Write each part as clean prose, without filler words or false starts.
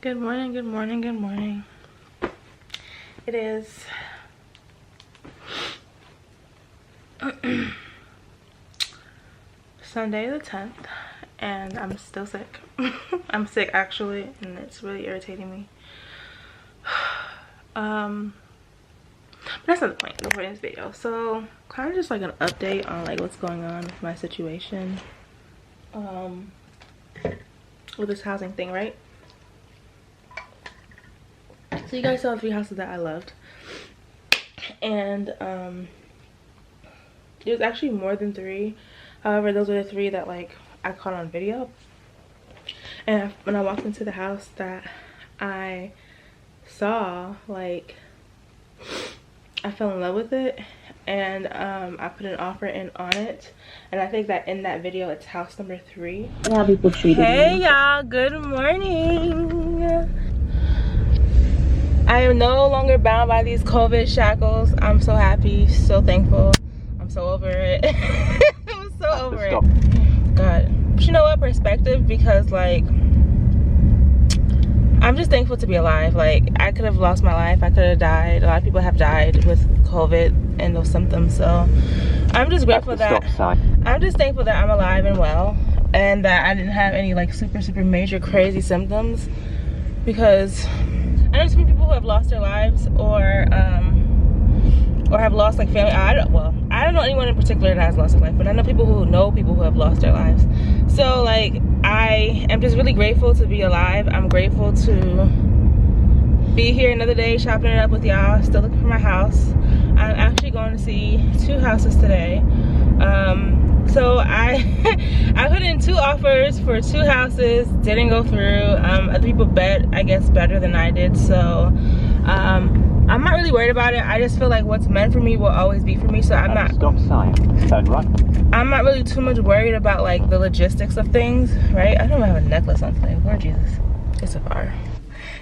Good morning, good morning, good morning. It is Sunday the 10th and I'm still sick. I'm sick actually, and it's really irritating me. But that's not the point of this video. So kind of just like an update on like what's going on with my situation with this housing thing, right? So you guys saw the 3 houses that I loved, and there's actually more than 3. However, those are the 3 that like I caught on video. And when I walked into the house that I saw, like, I fell in love with it, and I put an offer in on it, and I think that in that video it's house number 3. How people treated Hey y'all, good morning. I am no longer bound by these COVID shackles. I'm so happy, so thankful. I'm so over it. I'm so over it. God. But you know what? Perspective, because like, I'm just thankful to be alive. Like, I could have lost my life. I could have died. A lot of people have died with COVID and those symptoms. So I'm just grateful that I'm just thankful that I'm alive and well, and that I didn't have any like super major crazy symptoms, because I know so many people who have lost their lives or have lost like family. I don't know anyone in particular that has lost their life, but I know people who have lost their lives. So like, I am just really grateful to be alive. I'm grateful to be here another day chopping it up with y'all. Still looking for my house. I'm actually going to see 2 houses today. So I put in 2 offers for 2 houses, didn't go through. Other people bet, I guess, better than I did. So I'm not really worried about it. I just feel like what's meant for me will always be for me. So I'm not. Stop sign. Turn right. I'm not really too much worried about like the logistics of things, right? I don't even have a necklace on today. Lord Jesus, it's a fire.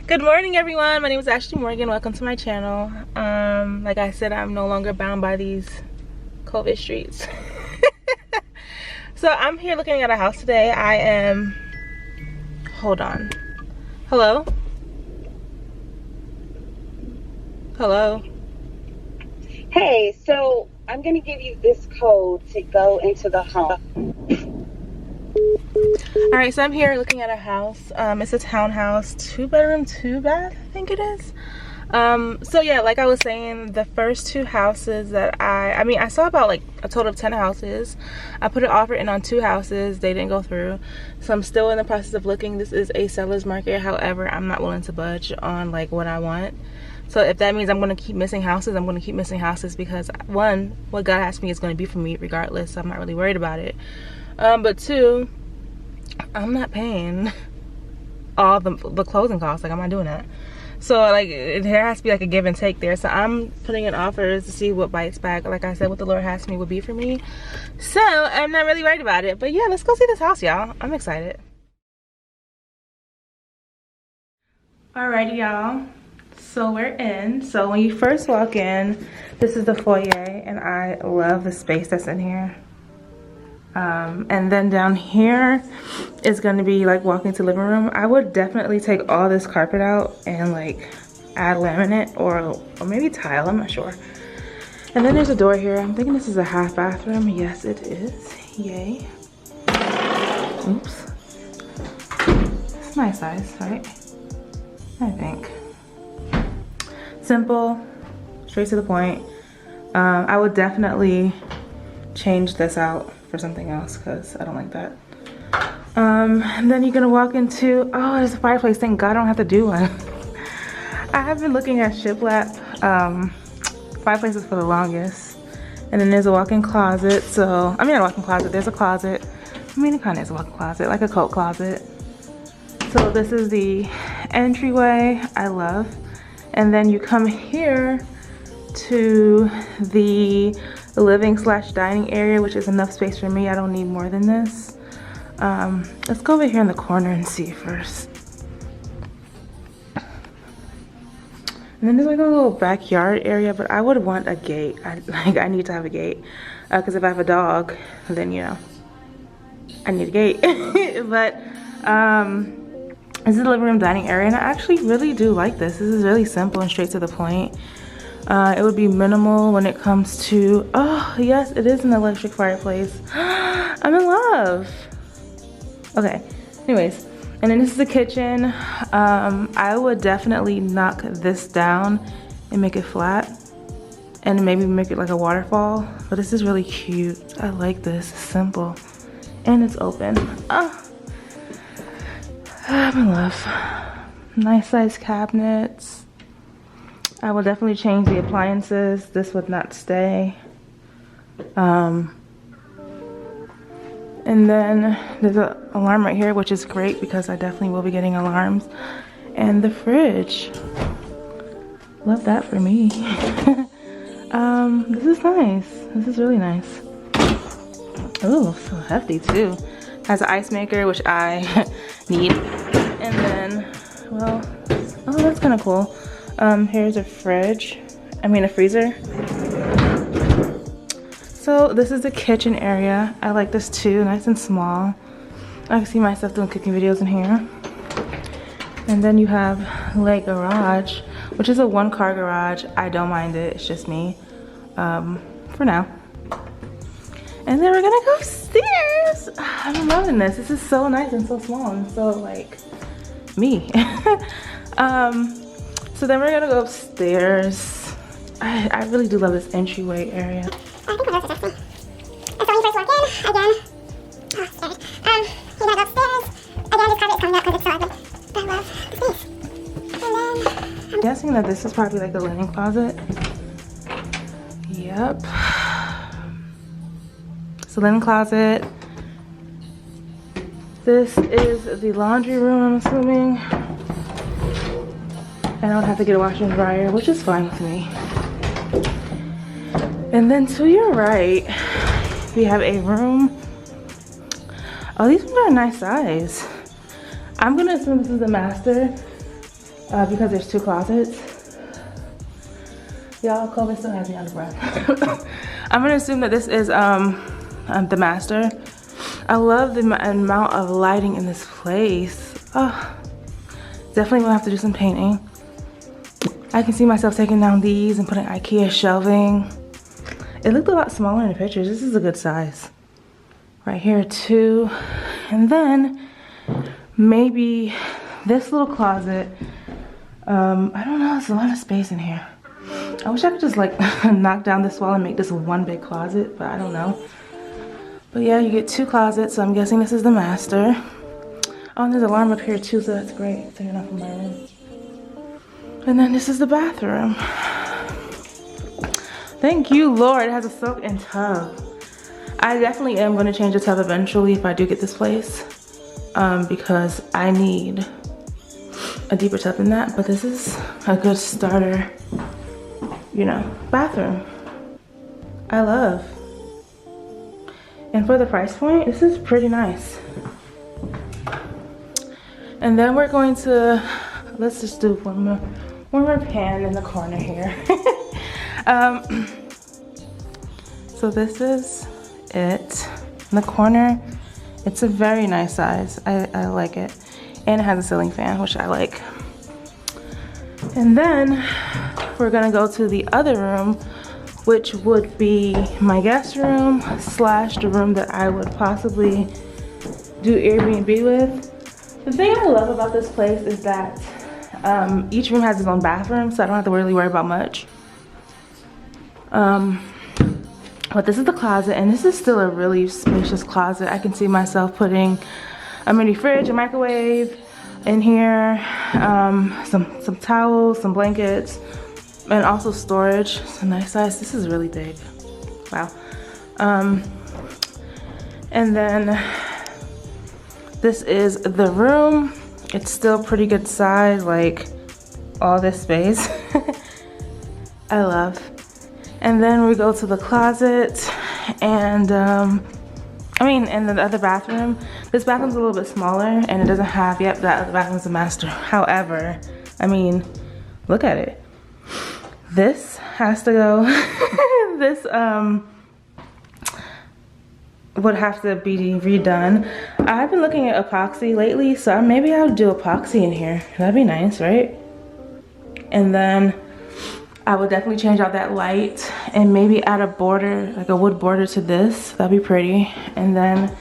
Good morning, everyone. My name is Ashley Morgan. Welcome to my channel. Like I said, I'm no longer bound by these COVID streets. So I'm here looking at a house today. I am, hold on. Hello? Hello? Hey, so I'm gonna give you this code to go into the home. All right, so I'm here looking at a house. It's a townhouse, 2-bedroom, 2-bath, I think it is. So yeah, like I was saying, the first 2 houses that I saw about like a total of 10 houses. I put an offer in on 2 houses. They didn't go through. So I'm still in the process of looking. This is a seller's market. However, I'm not willing to budge on like what I want. So if that means I'm going to keep missing houses, I'm going to keep missing houses, because 1, what God asked me is going to be for me regardless. So I'm not really worried about it. But 2, I'm not paying all the closing costs. Like, I'm not doing that. So like, there has to be like a give and take there. So I'm putting in offers to see what bites back. Like I said, what the Lord has for me would be for me. So I'm not really worried about it. But yeah, let's go see this house, y'all. I'm excited. Alrighty, y'all. So we're in. So when you first walk in, this is the foyer, and I love the space that's in here. And then down here is going to be like walking to living room. I would definitely take all this carpet out and like add laminate or maybe tile, I'm not sure. And then there's a door here. I'm thinking this is a half bathroom. Yes, it is. Yay. Oops. It's my size, right? I think. Simple, straight to the point. I would definitely change this out for something else, because I don't like that. And then you're gonna walk into, oh, there's a fireplace. Thank God I don't have to do one. I have been looking at shiplap fireplaces for the longest. And then there's a walk-in closet. So, I mean, not a walk-in closet, there's a closet. I mean, it kind of is a walk-in closet, like a coat closet. So this is the entryway, I love. And then you come here to the living/dining area, which is enough space for me. I don't need more than this. Let's go over here in the corner and see first. And then there's like a little backyard area, but I would want a gate. I need to have a gate, because if I have a dog, then you know, I need a gate. But This is the living room dining area, and I actually really do like this. This is really simple and straight to the point. It would be minimal when it comes to, oh yes, it is an electric fireplace. I'm in love. Okay, anyways, and then this is the kitchen. I would definitely knock this down and make it flat, and maybe make it like a waterfall. But this is really cute. I like this. It's simple, and it's open. Oh, I'm in love. Nice size cabinets. I will definitely change the appliances. This would not stay. And then there's an alarm right here, which is great because I definitely will be getting alarms. And the fridge. Love that for me. This is nice. This is really nice. Oh, so hefty too. Has an ice maker, which I need. And then, well, oh, that's kind of cool. Here's a fridge. I mean a freezer. So this is the kitchen area. I like this too, nice and small. I can see myself doing cooking videos in here. And then you have the garage, which is a 1-car garage. I don't mind it, it's just me, for now. And then we're gonna go upstairs. I'm loving this. This is so nice and so small and so like me. So then we're gonna go upstairs. I really do love this entryway area. I think my house is actually. And so when you first walk in, again, oh, sorry. You gotta go upstairs. Again, this carpet is coming up because it's so ugly. But I love the space. And then I'm guessing that this is probably like the linen closet. Yep. It's a linen closet. This is the laundry room, I'm assuming. And I would have to get a washer and dryer, which is fine with me. And then to your right, we have a room. Oh, these rooms are a nice size. I'm gonna assume this is the master because there's 2 closets. Y'all, COVID still has me out of breath. I'm gonna assume that this is the master. I love the amount of lighting in this place. Oh, definitely gonna have to do some painting. I can see myself taking down these and putting IKEA shelving. It looked a lot smaller in the pictures. This is a good size. Right here too. And then maybe this little closet. I don't know, it's a lot of space in here. I wish I could just like knock down this wall and make this one big closet, but I don't know. But yeah, you get 2 closets, so I'm guessing this is the master. Oh, and there's an alarm up here too, so that's great. Taking off from my room. And then this is the bathroom. Thank you, Lord. It has a soak-in tub. I definitely am going to change the tub eventually if I do get this place, because I need a deeper tub than that. But this is a good starter, you know, bathroom. I love. And for the price point, this is pretty nice. And then we're going to, let's just do one more pan in the corner here. So this is it. In the corner, it's a very nice size. I like it. And it has a ceiling fan, which I like. And then we're gonna go to the other room, which would be my guest room / the room that I would possibly do Airbnb with. The thing I love about this place is that each room has its own bathroom, so I don't have to really worry about much. But this is the closet, and this is still a really spacious closet. I can see myself putting a mini fridge, a microwave in here, some towels, some blankets, and also storage. It's a nice size. This is really big. Wow. And then this is the room. It's still pretty good size, like all this space. I love. And then we go to the closet, and and the other bathroom. This bathroom's a little bit smaller, and it doesn't have, yep, that other bathroom's a master. However, I mean, look at it. This has to go. This would have to be redone. I've been looking at epoxy lately, so maybe I'll do epoxy in here. That'd be nice, right? And then I would definitely change out that light and maybe add a border, like a wood border to this. That'd be pretty. And then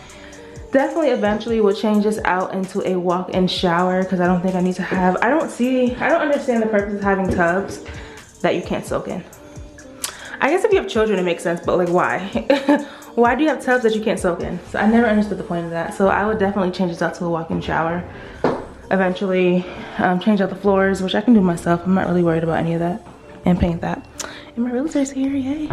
definitely eventually we'll change this out into a walk-in shower because I don't think I need to have, I don't understand the purpose of having tubs that you can't soak in. I guess if you have children it makes sense, but like why? Why do you have tubs that you can't soak in? So I never understood the point of that. So I would definitely change this out to a walk-in shower. Eventually change out the floors, which I can do myself. I'm not really worried about any of that. And paint that. And my realtor's here, yay.